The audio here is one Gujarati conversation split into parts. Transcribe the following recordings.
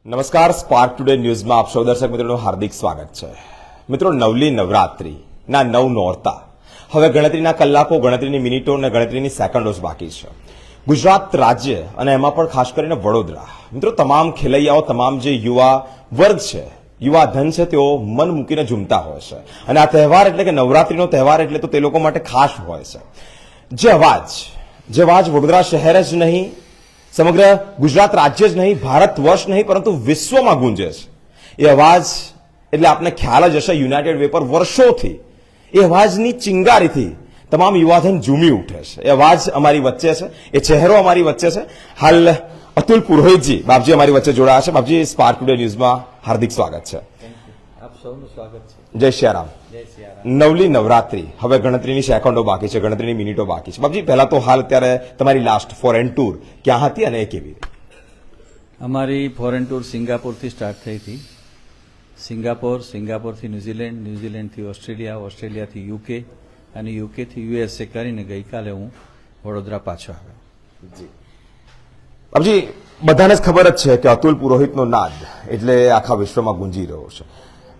નમસ્કાર, સ્પાર્ક ટુડે ન્યૂઝમાં આપ સૌ દર્શક મિત્રોનું હાર્દિક સ્વાગત છે. મિત્રો, નવલી નવરાત્રીના 9 નોરતા હવે ગણતરીના કલાકો, ગણતરીની મિનિટો અને ગણતરીની સેકન્ડો જ બાકી છે. ગુજરાત રાજ્ય અને એમાં પણ ખાસ કરીને વડોદરા, મિત્રો, તમામ ખેલૈયાઓ, તમામ જે યુવા વર્ગ છે, યુવા ધન છે, તેઓ મન મૂકીને ઝૂમતા હોય છે. અને આ તહેવાર એટલે કે નવરાત્રીનો તહેવાર એટલે તો તે લોકો માટે ખાસ હોય છે. જે અવાજ વડોદરા શહેર જ નહીં, સમગ્ર ગુજરાત રાજ્ય જ નહીં, ભારત વર્ષ નહીં, પરંતુ વિશ્વમાં ગુંજે છે. એ અવાજ એટલે આપને ખ્યાલ જ હશે, યુનાઇટેડ વે પર વર્ષોથી એ અવાજની ચિંગારીથી તમામ યુવાધન ઝૂમી ઉઠે છે. એ અવાજ અમારી વચ્ચે છે, એ ચહેરો અમારી વચ્ચે છે. હાલ અતુલ પુરોહિતજી, બાપજી અમારી વચ્ચે જોડાયા છે. બાપજી, સ્પાર્ક ટુડે ન્યૂઝમાં હાર્દિક સ્વાગત છે. આપ સૌનું સ્વાગત છે. જય શ્યારામ. જય સિયારામ. નવલી નવરાત્રી હવે ગણતરીની સેકન્ડો બાકી છે, ગણતરીની મિનિટો બાકી છે. બાપજી, પહેલા તો હાલ અત્યારે તમારી લાસ્ટ ફોરેન ટૂર ક્યાં હતી અને એ કેવી? અમારી ફોરેન ટૂર સિંગાપોરથી સ્ટાર્ટ થઈ હતી. સિંગાપોરથી ન્યૂઝીલેન્ડ, ન્યૂઝીલેન્ડથી ઓસ્ટ્રેલિયા, ઓસ્ટ્રેલિયાથી યુકે અને યુકેથી યુએસએ કરીને ગઈકાલે હું વડોદરા પાછો આવ્યો. જી બાપજી, બધાને જ ખબર જ છે કે અતુલ પુરોહિતનો નાદ એટલે આખા વિશ્વમાં ગુંજી રહ્યો છે.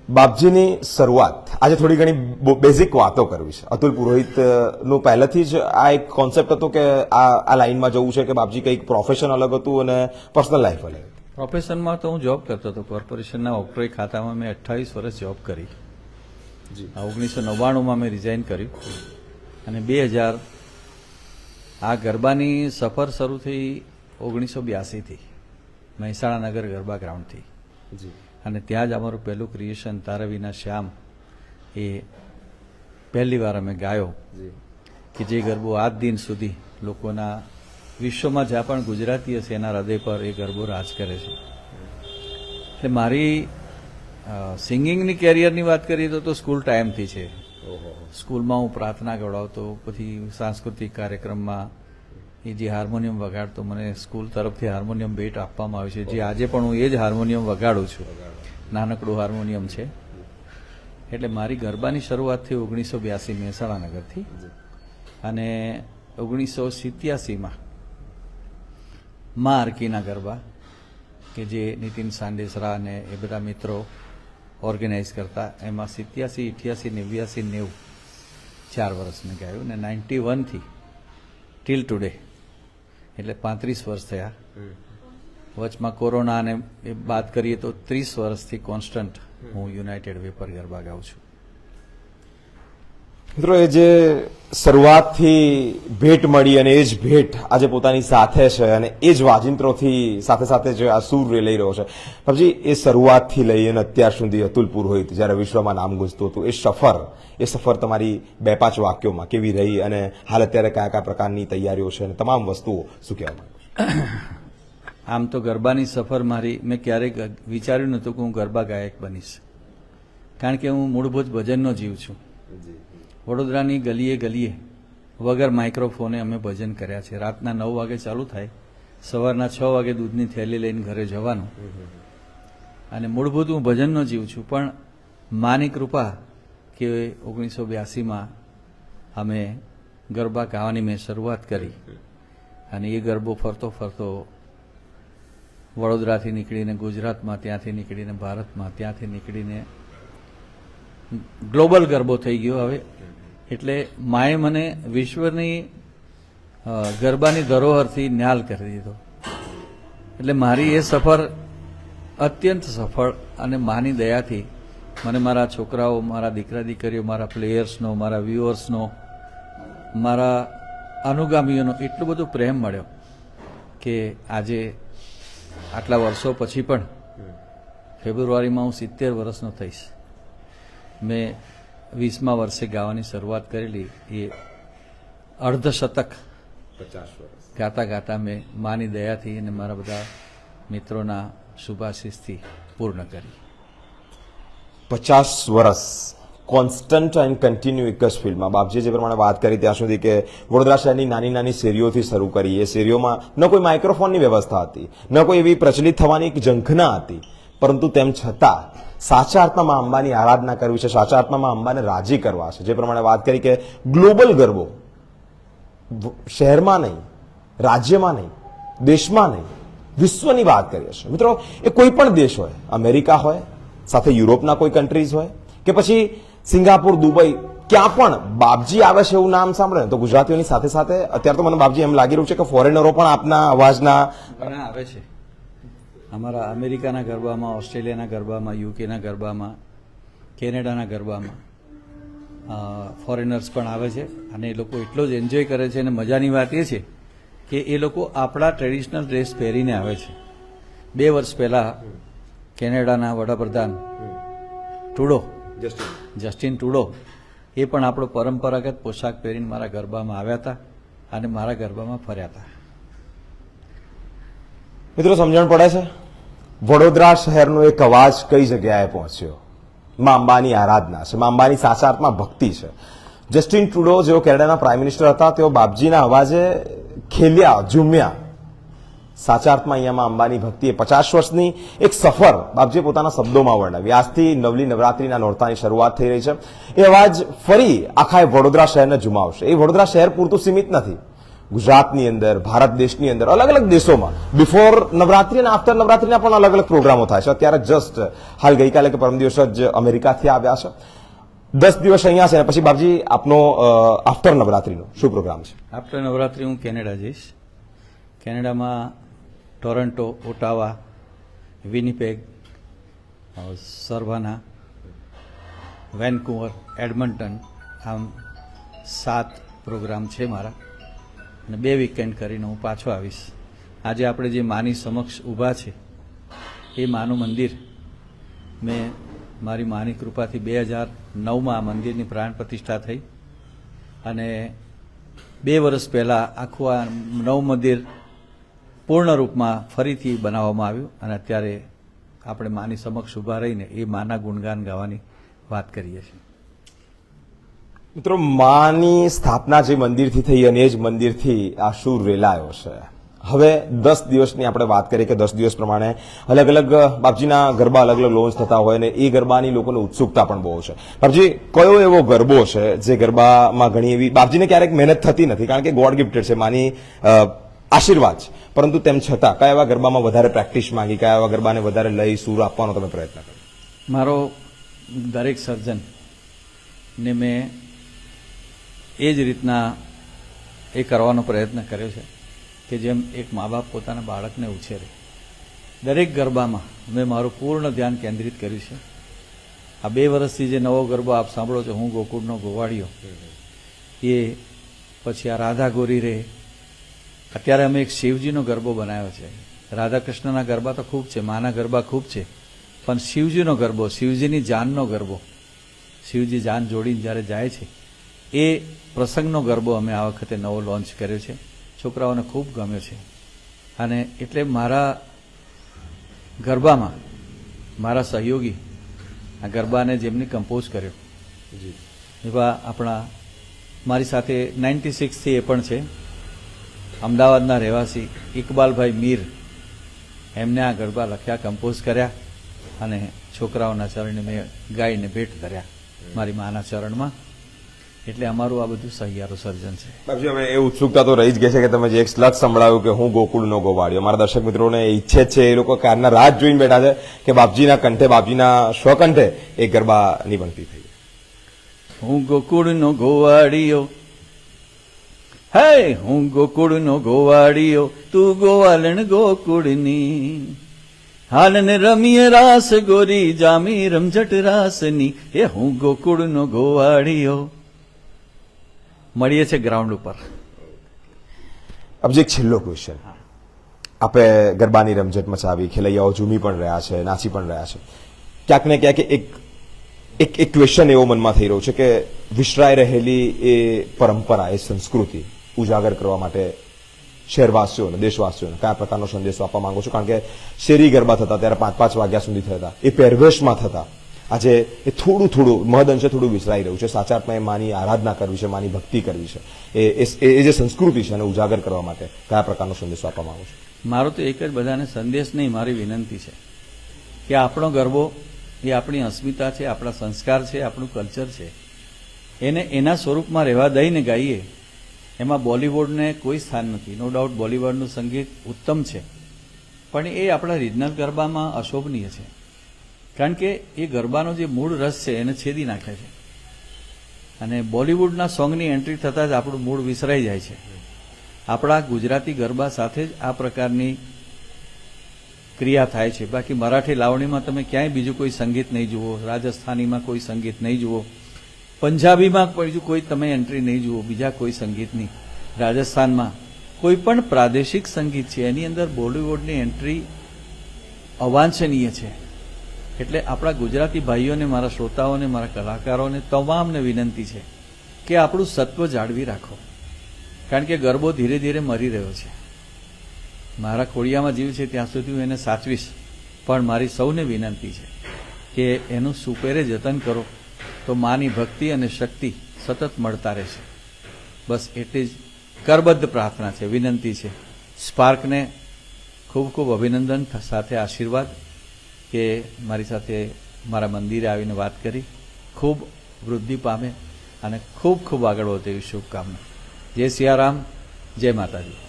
બાપજીની શરૂઆત, આજે થોડી ઘણી બેઝિક વાતો કરવી છે. અતુલ પુરોહિતનું પહેલેથી જ આ એક કોન્સેપ્ટ હતો કે આ લાઈનમાં જવું છે, કે બાપજી કંઈક પ્રોફેશન અલગ હતું અને પર્સનલ લાઈફ અલગ હતી? પ્રોફેશનમાં તો હું જોબ કરતો હતો. કોર્પોરેશનના ઓક્ટ્રોય ખાતામાં મેં 28 વર્ષ જોબ કરી. 1999માં મેં રિઝાઇન કર્યું અને 2000 આ ગરબાની સફર શરૂ થઈ 1982થી મહેસાણા નગર ગરબા ગ્રાઉન્ડથી. અને ત્યાં જ અમારું પહેલું ક્રિએશન તારા વિના શ્યામ એ પહેલી વાર અમે ગાયો, કે જે ગરબો આજ દિન સુધી લોકોના વિશ્વમાં જ્યાં પણ ગુજરાતી હશે એના હૃદય પર એ ગરબો રાજ કરે છે. એટલે મારી સિંગિંગની કેરિયરની વાત કરીએ તો સ્કૂલ ટાઈમથી છે. સ્કૂલમાં હું પ્રાર્થના ગવડાવતો, પછી સાંસ્કૃતિક કાર્યક્રમમાં એ જે હાર્મોનિયમ વગાડતો, મને સ્કૂલ તરફથી હાર્મોનિયમ ભેટ આપવામાં આવે છે, જે આજે પણ હું એ જ હાર્મોનિયમ વગાડું છું. નાનકડું હાર્મોનિયમ છે. એટલે મારી ગરબાની શરૂઆત થઈ 1982 મહેસાણા નગરથી અને 1987માં મા આરકીના ગરબા, કે જે નીતિન સાંડેસરા અને એ બધા મિત્રો ઓર્ગેનાઇઝ કરતા, એમાં 87, 88, 89, 90 4 વર્ષ મેં ગાયું અને 91થી ટીલ ટુડે એટલે 35 વર્ષ થયા. વચમાં કોરોના અને એ બાદ કરીએ તો 30 વર્ષથી કોન્સ્ટન્ટ હું યુનાઇટેડ વે પર ગરબા ગાઉં છું. મિત્રો, એ જે શરૂઆતથી ભેટ મળી અને એ જ ભેટ આજે પોતાની સાથે છે અને એ જ વાજિંત્રોથી સાથે સાથે જે આ સૂર લઈ રહ્યો છે. બાપજી, એ શરૂઆતથી લઈ અને અત્યાર સુધી અતુલ પુરોહિત જ્યારે વિશ્વમાં નામ ગુંજતું હતું, એ સફર તમારી 2-5 વાક્યોમાં કેવી રહી અને હાલ અત્યારે કયા કયા પ્રકારની તૈયારીઓ છે અને તમામ વસ્તુઓ શું કહેવા માંગો? આમ તો ગરબાની સફર મારી, મેં ક્યારેક વિચાર્યું નહોતું કે હું ગરબા ગાયક બનીશ, કારણ કે હું મૂળભૂત ભજનનો જીવ છું. વડોદરાની ગલીએ ગલીએ વગર માઇક્રોફોને અમે ભજન કર્યા છે. રાતના 9 વાગે ચાલુ થાય, સવારના 6 વાગે દૂધની થેલી લઈને ઘરે જવાનું. અને મૂળભૂત હું ભજનનો જીવ છું. પણ માની કૃપા કે 1982માં અમે ગરબા ગાવાની મેં શરૂઆત કરી અને એ ગરબો ફરતો ફરતો વડોદરાથી નીકળીને ગુજરાતમાં, ત્યાંથી નીકળીને ભારતમાં, ત્યાંથી નીકળીને ગ્લોબલ ગરબો થઈ ગયો હવે. એટલે માએ મને વિશ્વની ગરબાની ધરોહરથી ન્યાલ કરી દીધો. એટલે મારી એ સફર અત્યંત સફળ અને માની દયાથી મને મારા છોકરાઓ, મારા દીકરા દીકરીઓ, મારા પ્લેયર્સનો, મારા વ્યુઅર્સનો, મારા અનુગામીઓનો એટલો બધો પ્રેમ મળ્યો કે આજે આટલા વર્ષો પછી પણ ફેબ્રુઆરીમાં હું 70 વર્ષનો થઈશ. મેં 20મા વર્ષે ગાવાની શરૂઆત કરેલી, એ અર્ધશતક 50 વર્ષ ગાતા ગાતા મેં માની દયાથી અને મારા બધા મિત્રોના શુભાશીષથી પૂર્ણ કરી. 50 વર્ષ કોન્સ્ટન્ટ એન્ડ કન્ટિન્યુ એક જ ફિલ્ડમાં. બાપજીએ જે પ્રમાણે વાત કરી ત્યાં સુધી કે વડોદરા શહેરની નાની નાની શેરીઓથી શરૂ કરી, એ શેરીઓમાં ન કોઈ માઇક્રોફોનની વ્યવસ્થા હતી, ન કોઈ એવી પ્રચલિત થવાની એક ઝંખના હતી, પરંતુ તેમ છતાં સાચા અર્થમાં અંબાની આરાધના કરવી છે, સાચા અર્થમાં અંબાને રાજી કરવા છે. જે પ્રમાણે વાત કરી કે ગ્લોબલ ગરબો શહેરમાં નહીં, રાજ્યમાં નહીં, દેશમાં નહીં, વિશ્વની વાત કરીએ છીએ મિત્રો, એ કોઈ પણ દેશ હોય, અમેરિકા હોય, સાથે યુરોપના કોઈ કન્ટ્રીઝ હોય કે પછી સિંગાપુર, દુબઈ, ક્યાં પણ બાપજી આવે છે એવું નામ સાંભળે તો ગુજરાતીઓની સાથે સાથે અત્યારે તો મને બાપજી એમ લાગી રહ્યું છે કે ફોરેનરો પણ આપના અવાજના ઘણા આવે છે. અમારા અમેરિકાના ગરબામાં, ઓસ્ટ્રેલિયાના ગરબામાં, યુકેના ગરબામાં, કેનેડાના ગરબામાં ફોરેનર્સ પણ આવે છે અને એ લોકો એટલો જ એન્જોય કરે છે. અને મજાની વાત એ છે કે એ લોકો આપણા ટ્રેડિશનલ ડ્રેસ પહેરીને આવે છે. 2 વર્ષ પહેલા કેનેડાના વડાપ્રધાન ટ્રુડો, જસ્ટિન ટ્રુડો, એ પણ આપણો પરંપરાગત પોશાક પહેરીને મારા ગરબામાં આવ્યા હતા અને મારા ગરબામાં ફર્યા હતા. મિત્રો સમજણ પડે છે, વડોદરા શહેરનો એક અવાજ કઈ જગ્યાએ પહોંચ્યો. માં અંબાની આરાધના છે, માં અંબાની સાચા અર્થમાં ભક્તિ છે. જસ્ટિન ટ્રુડો જેઓ કેનેડાના પ્રાઇમ મિનિસ્ટર હતા, તેઓ બાપજીના અવાજે ખેલ્યા, ઝૂમ્યા. સાચા અર્થમાં અહીંયામાં અંબાની ભક્તિ એ 50 વર્ષની એક સફર બાપજીએ પોતાના શબ્દોમાં વર્ણવી. આજથી નવલી નવરાત્રીના નોરતાની શરૂઆત થઈ રહી છે. એ અવાજ ફરી આખા વડોદરા શહેરને ઝુમાવશે. એ વડોદરા શહેર પૂરતું સીમિત નથી. ગુજરાતની અંદર, ભારત દેશની અંદર, અલગ અલગ દેશોમાં બિફોર નવરાત્રી અને આફ્ટર નવરાત્રીના પણ અલગ અલગ પ્રોગ્રામો થાય છે. અત્યારે જસ્ટ હાલ ગઈકાલે કે પરમ દિવસ જ અમેરિકાથી આવ્યા છે. 10 દિવસ અહીંયા છે. પછી બાપજી આપનો આફ્ટર નવરાત્રીનો શું પ્રોગ્રામ છે? આફ્ટર નવરાત્રી હું કેનેડા જઈશ. કેનેડામાં ટોરન્ટો, ઓટાવા, વિનીપેગ, સર્વાના, વેનકુવર, એડમન્ટન, આમ 7 પ્રોગ્રામ છે મારા અને 2 વીકેન્ડ કરીને હું પાછો આવીશ. આજે આપણે જે માની સમક્ષ ઊભા છે એ માનું મંદિર મેં મારી માની કૃપાથી 2009માં આ મંદિરની પ્રાણ પ્રતિષ્ઠા થઈ અને 2 વર્ષ પહેલાં આખું આ નવું મંદિર પૂર્ણ રૂપમાં ફરીથી બનાવવામાં આવ્યું અને અત્યારે આપણે માની સમક્ષ ઊભા રહીને એ માના ગુણગાન ગાવાની વાત કરીએ છીએ. મિત્રો, માની સ્થાપના જે મંદિરથી થઈ અને એ જ મંદિરથી આ શું રેલાયો છે. હવે 10 દિવસની આપણે વાત કરીએ કે 10 દિવસ પ્રમાણે અલગ અલગ બાપજીના ગરબા અલગ અલગ લોન્ચ થતા હોય અને એ ગરબાની લોકોને ઉત્સુકતા પણ બહુ છે. બાપજી, કયો એવો ગરબો છે જે ગરબામાં ઘણી એવી બાપજીને ક્યારેક મહેનત થતી નથી, કારણ કે ગોડ ગિફ્ટેડ છે, માની આશીર્વાદ છે, પરંતુ તેમ છતાં કયા એવા ગરબામાં વધારે પ્રેક્ટિસ માંગી, કયા એવા ગરબાને વધારે લઈ સૂર આપવાનો તમે પ્રયત્ન કર્યો? મારો દરેક સર્જન ને મેં એ જ રીતના એ કરવાનો પ્રયત્ન કર્યો છે કે જેમ એક મા બાપ પોતાના બાળકને ઉછેરે. દરેક ગરબામાં મેં મારું પૂર્ણ ધ્યાન કેન્દ્રિત કર્યું છે. આ 2 વર્ષથી જે નવો ગરબો આપ સાંભળો છો, હું ગોકુળનો ગોવાળિયો, એ પછી આ રાધા ગોરી રે. અત્યારે અમે એક શિવજીનો ગરબો બનાવ્યો છે. રાધા કૃષ્ણના ગરબા તો ખૂબ છે, માના ગરબા ખૂબ છે, પણ શિવજીનો ગરબો, શિવજીની જાનનો ગરબો, શિવજી જાન જોડીને જ્યારે જાય છે એ પ્રસંગનો ગરબો અમે આ વખતે નવો લોન્ચ કર્યો છે. છોકરાઓને ખૂબ ગમ્યો છે અને એટલે મારા ગરબામાં મારા સહયોગી આ ગરબાને જેમને કમ્પોઝ કર્યો એવા આપણા મારી સાથે 96થી એ પણ છે અમદાવાદના રહેવાસી ઇકબાલભાઈ મીર, એમને આ ગરબા લખ્યા, કમ્પોઝ કર્યા અને છોકરાઓના ચરણે મેં ગાઈને ભેટ ધર્યા મારી માના ચરણમાં. એટલે અમારું આ બધું સહિયારું સર્જન છે. બાપજી, હવે એ ઉત્સુકતા તો રહી જ ગઈ છે કે તમે જે એક સ્લગ સંભળાવ્યું કે હું ગોકુળનો ગોવાળિયો, મારા દર્શક મિત્રોને ઈચ્છે જ છે, એ લોકો કારના રાહ જોઈને બેઠા છે કે બાપજીના કંઠે, બાપજીના સ્વકંઠે એ ગરબાની પંક્તિ થઈ. હું ગોકુળનો ગોવાળિયો, હે હું ગોકુળનો ગોવાળિયો, તું ગોવાલણ ગોકુળની, હાલને રમીએ રાસ ગોરી, જામી રમઝટ રાસની, એ હું ગોકુળનો ગોવાળિયો. મળીએ છે ગ્રાઉન્ડ ઉપર. અબજી એક છેલ્લો ક્વેશ્ચન. આપણે ગરબાની રમઝટ મચાવી, ખેલૈયાઓ ઝૂમી પણ રહ્યા છે, નાચી પણ રહ્યા છે. ક્યાંક ને ક્યાંક એક ક્વેશ્ચન એવો મનમાં થઈ રહ્યો છે કે વિસરાઈ રહેલી એ પરંપરા, એ સંસ્કૃતિ ઉજાગર કરવા માટે શહેરવાસીઓને, દેશવાસીઓને કયા પ્રકારનો સંદેશો આપવા માંગો છો? કારણ કે શેરી ગરબા થતા ત્યારે 5-5 વાગ્યા સુધી થતા, એ પહેરવેશમાં થતા આજે એ થોડું મહદઅંશે થોડું વિસરાઈ રહ્યું છે. સાચા અર્થમાં એ માની આરાધના કરવી છે, માની ભક્તિ કરવી છે, એ જે સંસ્કૃતિ છે એને ઉજાગર કરવા માટે કયા પ્રકારનો સંદેશો આપવા માંગો છો? મારો તો એક જ બધાને સંદેશ નહીં, મારી વિનંતી છે કે આપણો ગરબો એ આપણી અસ્મિતા છે, આપણા સંસ્કાર છે, આપણું કલ્ચર છે, એને એના સ્વરૂપમાં રહેવા દઈને ગાઈએ. એમાં બોલિવૂડને કોઈ સ્થાન નથી. નો ડાઉટ બોલિવૂડનું સંગીત ઉત્તમ છે, પણ એ આપણા રિજનલ ગરબામાં અશોભનીય છે, કારણ કે એ ગરબાનો જે મૂળ રસ છે એને છેદી નાખે છે, અને બોલિવૂડના સોંગની એન્ટ્રી થતાં જ આપણું મૂળ વિસરાઈ જાય છે. આપણા ગુજરાતી ગરબા સાથે જ આ પ્રકારની ક્રિયા થાય છે. બાકી મરાઠી લાવણીમાં તમે ક્યાંય બીજું કોઈ સંગીત નહીં જુઓ, રાજસ્થાનીમાં કોઈ સંગીત નહીં જુઓ, પંજાબીમાં બીજું કોઈ તમે એન્ટ્રી નહીં જુઓ, બીજા કોઈ સંગીતની. રાજસ્થાનમાં કોઈ પણ પ્રાદેશિક સંગીત છે એની અંદર બોલિવૂડની એન્ટ્રી અવાંછનીય છે. એટલે આપણા ગુજરાતી ભાઈઓને, મારા શ્રોતાઓને, મારા કલાકારોને તમામને વિનંતી છે કે આપણું સત્વ જાળવી રાખો, કારણ કે ગરબો ધીરે ધીરે મરી રહ્યો છે. મારા ખોડિયામાં જીવ છે ત્યાં સુધી હું એને સાચવીશ, પણ મારી સૌને વિનંતી છે કે એનું સુપેરે જતન કરો તો માની ભક્તિ અને શક્તિ સતત મળતા રહેશે. બસ એટલી જ કરબદ્ધ પ્રાર્થના છે, વિનંતી છે. સ્પાર્કને ખૂબ ખૂબ અભિનંદન, સાથે આશીર્વાદ કે મારી સાથે મારા મંદિરે આવીને વાત કરી, ખૂબ વૃદ્ધિ પામે અને ખૂબ ખૂબ આગળ વધે એવી શુભકામના. જય સિયારામ, જય માતાજી.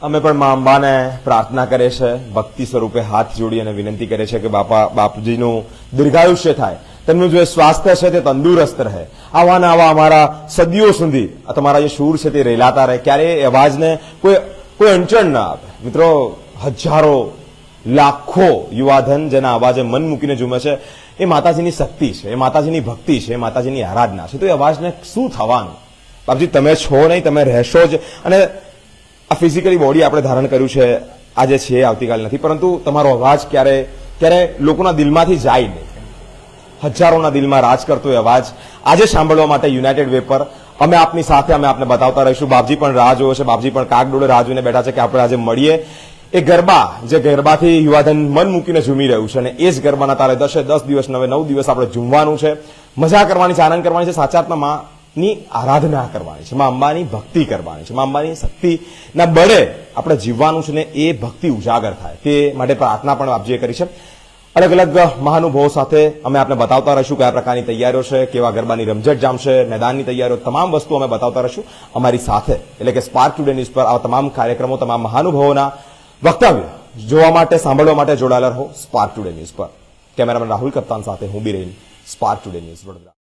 અમે પણ મા અંબાને પ્રાર્થના કરે છે, ભક્તિ સ્વરૂપે હાથ જોડી અને વિનંતી કરે છે કે બાપુજીનું દીર્ઘાયુષ્ય થાય, તેમનું જે સ્વાસ્થ્ય છે તે તંદુરસ્ત રહે, આવા ને આવા અમારા સદીઓ સુધી તમારા જે સૂર છે તે રેલાતા રહે, ક્યારેય એ અવાજને કોઈ અડચણ ના આવે. મિત્રો, હજારો લાખો યુવાધન જેના અવાજે મન મૂકીને ઝૂમે છે, એ માતાજીની શક્તિ છે, એ માતાજીની ભક્તિ છે, એ માતાજીની આરાધના છે. તો એ અવાજને શું થવાનું? બાપજી, તમે છો નહીં, તમે રહેશો જ. અને આ ફિઝિકલી બોડી આપણે ધારણ કર્યું છે, આજે છે, આવતીકાલે નથી, પરંતુ તમારો અવાજ ક્યારે લોકોના દિલમાંથી જાય નહીં. હજારોના દિલમાં રાજ કરતો એ અવાજ આજે સાંભળવા માટે યુનાઇટેડ વે પર અમે આપની સાથે, અમે આપને બતાવતા રહીશું. બાપજી પણ રાહ જોવે છે, બાપજી પણ કાગડોળે રાહ જોઈને બેઠા છે કે આપણે આજે મળીએ. એ ગરબા, જે ગરબાથી યુવાધન મન મૂકીને ઝૂમી રહ્યું છે, અને એ જ ગરબાના તારે 10 દિવસ, 9 દિવસ આપણે ઝૂમવાનું છે, મજા કરવાની છે, આનંદ કરવાની છે, સાચા અર્થમાં ની આરાધના કરવાની છે, મા અંબાની ભક્તિ કરવાની છે, મા અંબાની શક્તિના બળે આપણે જીવવાનું છે ને એ ભક્તિ ઉજાગર થાય તે માટે પ્રાર્થના પણ આપજીએ કરી છે. અલગ અલગ મહાનુભાવો સાથે અમે આપને બતાવતા રહીશું કયા પ્રકારની તૈયારીઓ છે, કેવા ગરબાની રમઝટ જામશે, મેદાનની તૈયારીઓ, તમામ વસ્તુ અમે બતાવતા રહીશું અમારી સાથે. એટલે કે સ્પાર્ક ટુડે ન્યૂઝ પર આવા તમામ કાર્યક્રમો, તમામ મહાનુભાવોના વક્તવ્ય જોવા માટે, સાંભળવા માટે જોડાયેલા રહો સ્પાર્ક ટુડે ન્યૂઝ પર. કેમેરામેન રાહુલ કપ્તાન સાથે હું Biren, spark today news Vadodara.